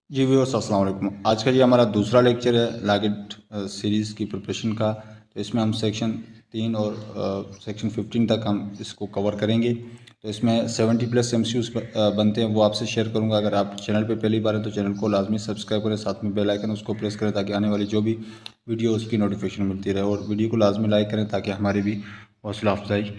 जी viewers अस्सलाम वालेकुम। आज का ये हमारा दूसरा लेक्चर है लागेट सीरीज़ की प्रिपरेशन का। तो इसमें हम सेक्शन 3 और सेक्शन 15 तक हम इसको कवर करेंगे। तो इसमें 70+ MCQs बनते हैं, वो आपसे शेयर करूंगा। अगर आप चैनल पे पहली बार हैं तो चैनल को लाजमी सब्सक्राइब करें, साथ में बेल आइकन उसको प्रेस करें ताकि आने वाली जो भी वीडियो उसकी नोटिफिकेशन मिलती रहे, और वीडियो को लाजमी लाइक करें ताकि हमारी भी हौसला अफजाई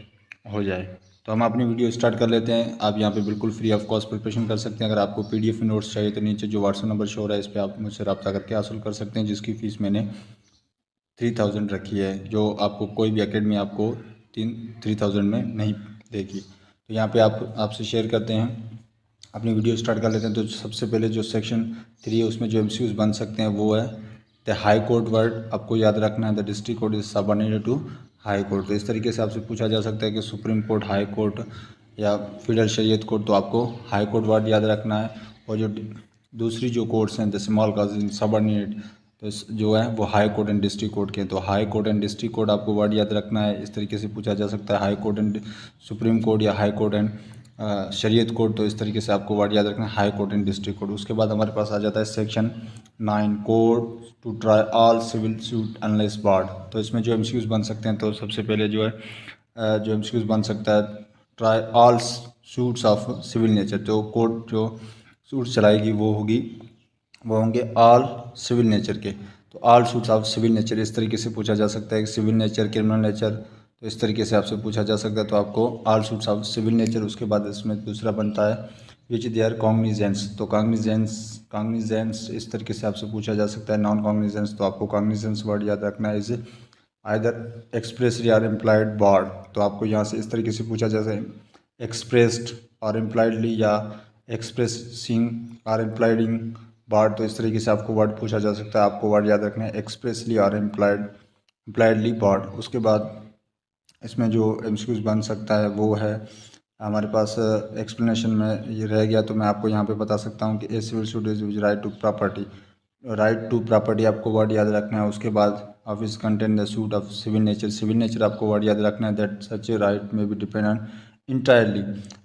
हो जाए। तो हम अपनी वीडियो स्टार्ट कर लेते हैं। आप यहाँ पे बिल्कुल फ्री ऑफ कॉस्ट प्रिपरेशन कर सकते हैं। अगर आपको PDF नोट्स चाहिए तो नीचे जो व्हाट्सएप नंबर शो हो रहा है इस पर आप मुझसे रब्ता करके हासिल कर सकते हैं, जिसकी फ़ीस मैंने 3000 रखी है, जो आपको कोई भी एकेडमी आपको 3000 में नहीं देगी। तो यहाँ पे आपसे शेयर करते हैं, अपनी वीडियो स्टार्ट कर लेते हैं। तो सबसे पहले जो सेक्शन 3 है उसमें जो MCQs बन सकते हैं वो है द हाई कोर्ट वर्ड। आपको याद रखना है the district court is subordinated to high court. तो इस तरीके से आपसे पूछा जा सकता है कि सुप्रीम कोर्ट, हाई कोर्ट या फेडरल शरीयत कोर्ट, तो आपको हाई कोर्ट वर्ड याद रखना है। और जो दूसरी जो कोर्ट्स हैं द स्मॉल काज सबऑर्डिनेट, तो जो है वो high court and district court के हैं। तो high court and district court आपको वर्ड याद रखना है। इस तरीके से पूछा जा सकता है high court and supreme court या हाई कोर्ट एंड शरीयत कोर्ट। तो इस तरीके से आपको वर्ड याद रखना है, high court and district court. उसके बाद हमारे पास आ जाता है section 9 court to try all civil suit unless barred. तो इसमें जो MCQs बन सकते हैं, तो सबसे पहले जो है जो MCQs बन सकता है try all suits of civil nature. तो कोर्ट जो सूट चलाएगी वो होंगे ऑल सिविल नेचर के। तो all suits of civil nature इस तरीके से पूछा जा सकता है कि सिविल नेचर, क्रिमिनल नेचर, तो इस तरीके से आपसे पूछा जा सकता है। तो आपको all suits of civil nature. उसके बाद इसमें दूसरा बनता है विच देयर कॉग्निजेंस। तो कॉग्निजेंस इस तरीके से आपसे पूछा जा सकता है। नॉन कॉग्निजेंस, तो आपको कॉग्निजेंस वर्ड याद रखना है। इज आइदर एक्सप्रेसली और इम्प्लाइड बार्ड। तो आपको यहाँ से इस तरीके से पूछा जा सकता है एक्सप्रेस्ड और इम्प्लाइडली या एक्सप्रेसिंग और इम्प्लाइडिंग बार्ड। तो इस तरीके से आपको वर्ड पूछा जा सकता है। आपको वर्ड याद रखना है एक्सप्रेसली और इम्प्लाइडली बार्ड। उसके बाद इसमें जो MCQs बन सकता है वो है हमारे पास एक्सप्लेनेशन में ये रह गया, तो मैं आपको यहाँ पे बता सकता हूँ कि a civil suit is which right to property. Right to property आपको वर्ड याद रखना है। उसके बाद office content the suit of civil nature. Civil nature आपको वर्ड याद रखना है दैट सच ए राइट में बी डिपेंड ऑन इंटायरली,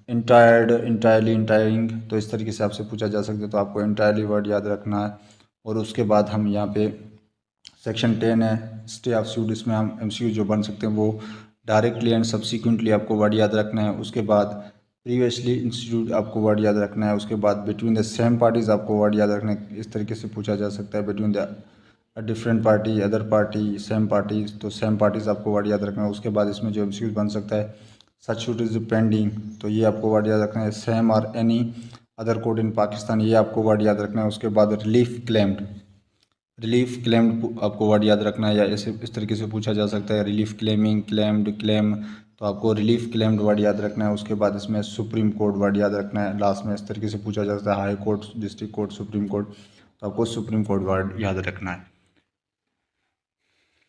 इंटायरिंग। तो इस तरीके से आपसे पूछा जा सकता है, तो आपको इंटायरली वर्ड याद रखना है। और उसके बाद हम यहाँ पे सेक्शन 10 है स्टे ऑफ सूट। इसमें हम MCQ जो बन सकते हैं वो डायरेक्टली एंड सब्सिक्वेंटली आपको वर्ड याद रखना है। उसके बाद प्रीवियसली इंस्टीट्यूट आपको वर्ड याद रखना है। उसके बाद बिटवीन द सेम पार्टीज़ आपको वर्ड याद रखना है। इस तरीके से पूछा जा सकता है between the different party, other party, same parties. तो सेम पार्टीज़ आपको वर्ड याद रखना है। उसके बाद इसमें जो MCQ बन सकता है सच सूट इज़ पेंडिंग। तो ये आपको वर्ड याद रखना है। सेम और एनी अदर कोर्ट इन पाकिस्तान, ये आपको वर्ड याद रखना है। उसके बाद रिलीफ क्लेम्ड आपको वर्ड याद रखना है, या ऐसे इस तरीके से पूछा जा सकता है रिलीफ क्लेमिंग, क्लेम्ड, क्लेम। तो आपको रिलीफ क्लेम्ड वर्ड याद रखना है। उसके बाद इसमें सुप्रीम कोर्ट वर्ड याद रखना है। लास्ट में इस तरीके से पूछा जा सकता है high court, district court, supreme court. तो आपको सुप्रीम कोर्ट वर्ड याद रखना है।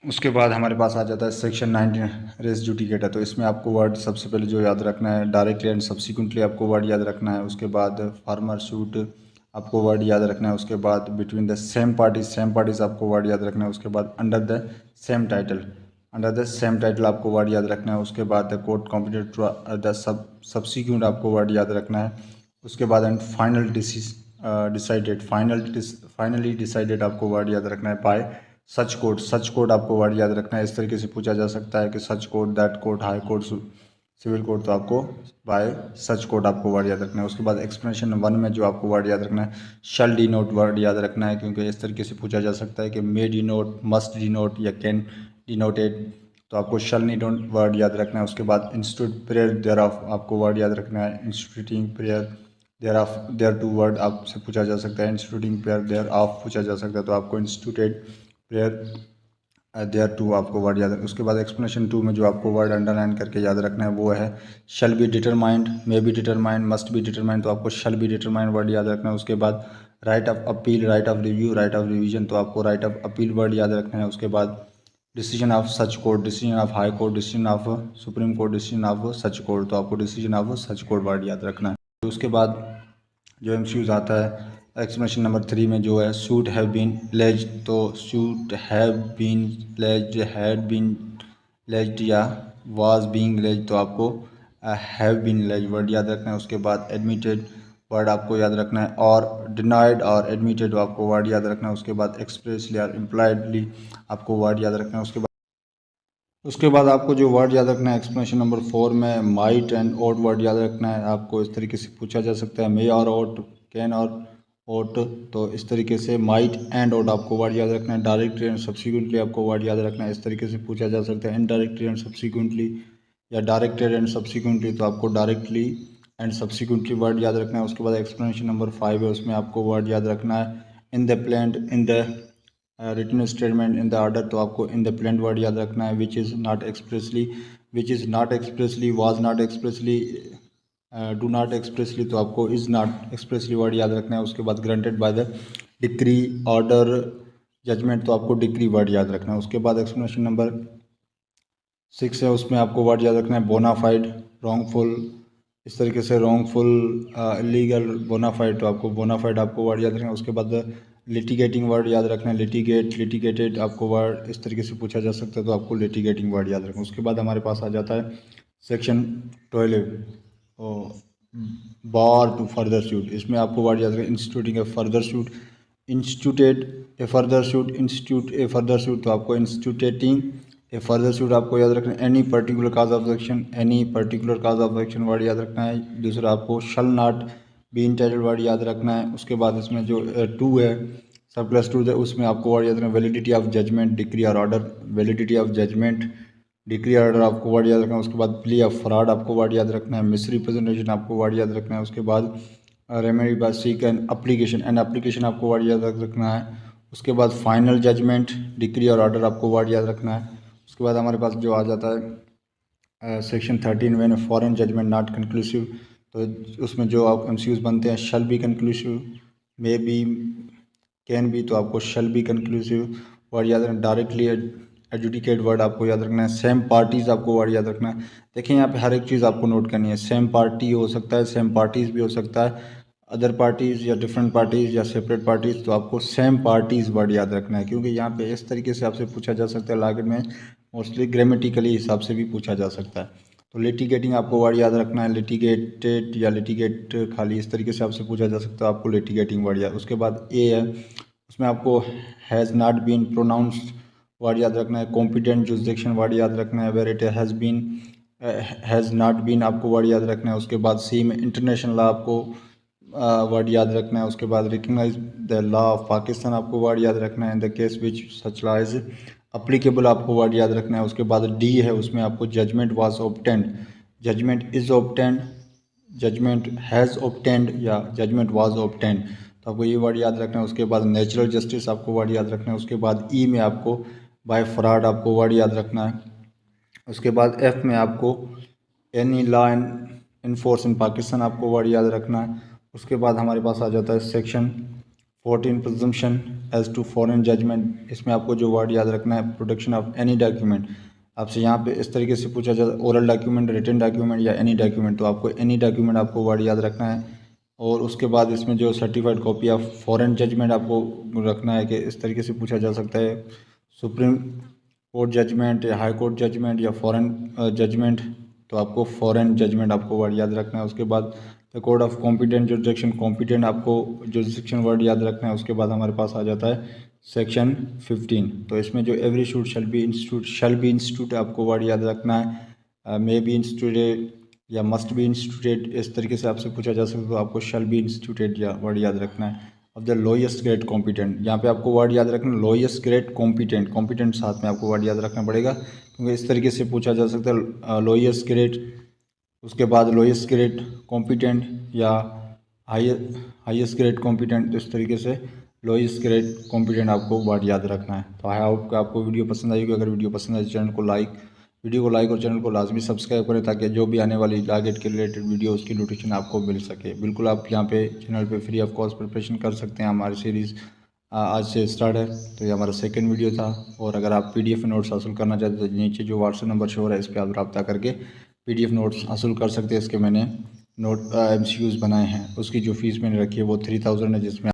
उसके बाद हमारे पास आ जाता है सेक्शन 19 रेस जुडिकेटर। तो इसमें आपको वर्ड सबसे पहले जो याद रखना है डायरेक्टली एंड सब्सिक्वेंटली आपको वर्ड याद रखना है। उसके बाद फार्मर सूट आपको वर्ड याद रखना है। उसके बाद बिटवीन द सेम पार्टीज आपको वर्ड याद रखना है। उसके बाद अंडर द सेम टाइटल आपको वर्ड याद रखना है। उसके बाद the court competent the subsequent आपको वर्ड याद रखना है। उसके बाद एंड फाइनली डिसाइडेड आपको वर्ड याद रखना है बाय सच कोर्ट आपको वर्ड याद रखना है। इस तरीके से पूछा जा सकता है कि such court, that court, high court, civil court. तो आपको बाय सच कोर्ट आपको वर्ड याद रखना है। उसके बाद एक्सप्लेनेशन 1 में जो आपको वर्ड याद रखना है शल डिनोट वर्ड याद रखना है, क्योंकि इस तरीके से पूछा जा सकता है कि मे डिनोट, मस्ट डिनोट या कैन डिनोटेड। तो आपको शल डिनोट वर्ड याद रखना है। उसके बाद इंस्टीट्यूट प्रेयर देयर ऑफ आपको वर्ड याद रखना है। Instituting prayer thereto word आपसे पूछा जा सकता है। इंस्टीट्यूटिंग प्रेयर देयर ऑफ पूछा जा सकता है, तो आपको इंस्टीट्यूटेड प्रेयर देयर टू आपको वर्ड याद रखना। उसके बाद एक्सप्लेनेशन 2 में जो आपको वर्ड अंडरलाइन करके याद रखना है वो है शल be determined, may be determined, must be determined. तो आपको शल बी डिटरमाइंड वर्ड याद रखना है। उसके बाद right of appeal, right of review, right of revision. तो आपको राइट ऑफ अपील वर्ड याद रखना है। उसके बाद decision of such court, decision of high court, decision of supreme court, decision of such court. तो आपको decision of such court word याद रखना है। उसके बाद जो MCQs आता है एक्सप्लेनेशन नंबर 3 में जो है शूड हैव बीन लेज्ड। तो should have been lazed, had been lazed या वाज बीइंग लेज्ड। तो आपको हैव बीन लेज्ड वर्ड याद रखना है। उसके बाद एडमिटेड वर्ड आपको याद रखना है और डिनाइड और एडमिटेड आपको वर्ड याद रखना है। उसके बाद एक्सप्रेसली और इम्प्लाइडली आपको वर्ड याद रखना है। उसके बाद आपको जो वर्ड याद रखना है एक्सप्लेनेशन नंबर 4 में माइट एंड ओट वर्ड याद रखना है। आपको इस तरीके से पूछा जा सकता है मे और ओट, कैन और ओट, तो इस तरीके से माइट एंड ओट आपको वर्ड याद रखना है। डायरेक्टली एंड सब्सिक्वेंटली आपको वर्ड याद रखना है, इस तरीके से पूछा जा सकता है। इनडायरेक्टली एंड सब्सिक्वेंटली या डायरेक्टेड एंड सब्सिक्वेंटली, तो आपको डायरेक्टली एंड सब्सिक्वेंटली वर्ड याद रखना है। उसके बाद एक्सप्लेनेशन नंबर 5 है, उसमें आपको वर्ड याद रखना है in the planned, in the written statement, in the order, तो आपको इन द प्लान्ड वर्ड याद रखना है। Which is not expressly, which is not expressly, was not expressly, do not expressly, तो आपको इज़ नॉट एक्सप्रेसली वर्ड याद रखना है। उसके बाद granted by the decree, order, judgment, तो आपको डिक्री वर्ड याद रखना है। उसके बाद एक्सप्लेनेशन नंबर 6 है, उसमें आपको वर्ड याद रखना है बोनाफाइड, रॉन्गफुल, इस तरीके से रॉन्गफुल, इलीगल, बोनाफाइड, तो आपको बोनाफाइड आपको वर्ड याद रखना है। उसके बाद लिटिगेटिंग वर्ड याद रखना है, लिटिगेट, लिटिगेटेड, आपको वर्ड इस तरीके से पूछा जा सकता है, तो आपको लिटिगेटिंग वर्ड याद रखना है। उसके बाद हमारे पास आ जाता है section 12 bar to further suit, इसमें आपको वर्ड याद रखना है instituting a further suit, instituted a further suit, institute a further suit, तो आपको इंस्टीट्यूटिंग ए फर्दर सूट आपको याद रखना है। Any particular cause of action, any particular cause of action word याद रखना है। दूसरा आपको shall not be entitled word याद रखना है। उसके बाद इसमें जो 2 है, सब क्लास 2 है, उसमें आपको वर्ड याद रखना है वैलिडिटी ऑफ जजमेंट, डिक्री और order, validity of judgment, decree order आपको वर्ड याद रखना है। उसके बाद प्ली ऑफ फ्रॉड आपको वर्ड याद रखना है। मिसरिप्रेजेंटेशन आपको वर्ड याद रखना है। उसके बाद remedy by seek and application, and application आपको वर्ड याद रखना है। उसके बाद फाइनल जजमेंट, डिक्री और ऑर्डर आपको वर्ड याद रखना है। उसके बाद हमारे पास जो आ जाता है section 13 when foreign judgment not conclusive, तो उसमें जो आप एमसीक्यूज बनते हैं shall be conclusive, may be, can be, तो आपको शल बी कंक्लूसिव वर्ड याद रखना। डायरेक्टली एडजुडिकेट वर्ड आपको याद रखना है। सेम पार्टीज़ आपको वर्ड याद रखना है। देखिए यहाँ पे हर एक चीज़ आपको नोट करनी है। सेम पार्टी हो सकता है, सेम पार्टीज़ भी हो सकता है, अदर पार्टीज़ या डिफरेंट पार्टीज़ या सेपरेट पार्टीज़, तो आपको सेम पार्टीज़ वर्ड याद रखना है, क्योंकि यहाँ पे इस तरीके से आपसे पूछा जा सकता है। लागत में मोस्टली ग्रामेटिकली हिसाब से भी पूछा जा सकता है। तो लिटिगेटिंग आपको वर्ड याद रखना है। लिटिगेटेड या लिटिगेट, खाली इस तरीके से आपसे पूछा जा सकता है, आपको लिटिगेटिंग वर्ड याद। उसके बाद ए है, उसमें आपको has not been pronounced word याद रखना है। कॉम्पिटेंट जुरिसडिक्शन वर्ड याद रखना है। Where it has been, has not been आपको वर्ड याद रखना है। उसके बाद सी में इंटरनेशनल लॉ आपको वर्ड याद रखना है। उसके बाद recognise the law of Pakistan आपको वर्ड याद रखना है। In the case which such law is applicable आपको वर्ड याद रखना है। उसके बाद डी है, उसमें आपको judgment was obtained, judgment is obtained, judgment has obtained या जजमेंट वाज ऑब्टेंड, तो आपको ये वर्ड याद रखना है। उसके बाद नेचुरल जस्टिस आपको वर्ड याद रखना है। उसके बाद ई में आपको बाय फ्रॉड आपको वर्ड याद रखना है। उसके बाद एफ में आपको any law in force in Pakistan आपको वर्ड याद रखना है। उसके बाद हमारे पास आ जाता है section 14 presumption as to foreign judgment, इसमें आपको जो वर्ड याद रखना है प्रोटेक्शन ऑफ एनी डॉक्यूमेंट। आपसे यहाँ पे इस तरीके से पूछा जाता है ओरल डॉक्यूमेंट, रिटन डॉक्यूमेंट या एनी डॉक्यूमेंट, तो आपको एनी डॉक्यूमेंट आपको वर्ड याद रखना है। और उसके बाद इसमें जो certified copy of foreign judgment आपको रखना है कि इस तरीके से पूछा जा सकता है सुप्रीम कोर्ट जजमेंट या हाई कोर्ट जजमेंट या फॉरेन जजमेंट, तो आपको फॉरेन जजमेंट आपको वर्ड याद रखना है। उसके बाद the code of competent jurisdiction, competent आपको जुरिसडिक्शन वर्ड याद रखना है। उसके बाद हमारे पास आ जाता है सेक्शन 15, तो इसमें जो every shoot shall be institute, shall be institute आपको वर्ड याद रखना है। मे बी इंस्टीट्यूटेड या मस्ट बी इंस्टीट्यूटेड, इस तरीके से आपसे पूछा जा सकता है, तो आपको शैल बी इंस्टीट्यूटेड या वर्ड याद रखना है। Of the lowest grade competent, यहाँ पे आपको वर्ड याद रखना लोएस्ट ग्रेड कॉम्पिटेंट, कॉम्पिटेंट साथ में आपको वर्ड याद रखना पड़ेगा, क्योंकि इस तरीके से पूछा जा सकता है लोएस्ट ग्रेड, उसके बाद लोएस्ट ग्रेड कॉम्पिटेंट या हाईएस्ट ग्रेड कॉम्पिटेंट, इस तरीके से लोएस्ट ग्रेड कॉम्पिटेंट आपको वर्ड याद रखना है। तो आई होप कि आपको वीडियो पसंद आएगी। अगर वीडियो पसंद आए चैनल को लाइक, वीडियो को लाइक और चैनल को लाजमी सब्सक्राइब करें, ताकि जो भी आने वाली टारगेट के रिलेटेड वीडियो उसकी नोटिफिकेशन आपको मिल सके। बिल्कुल आप यहाँ पे चैनल पे फ्री ऑफ कॉस्ट प्रिपरेशन कर सकते हैं। हमारी सीरीज़ आज से स्टार्ट है, तो ये हमारा सेकंड वीडियो था। और अगर आप PDF नोट्स हासिल करना चाहते हैं तो नीचे जो व्हाट्सएप नंबर शो हो रहा है इस पर आप रब्ता करके PDF नोट्स हासिल कर सकते हैं। इसके मैंने MCQs बनाए हैं, उसकी जो फ़ीस मैंने रखी है वो 3000 है, जिसमें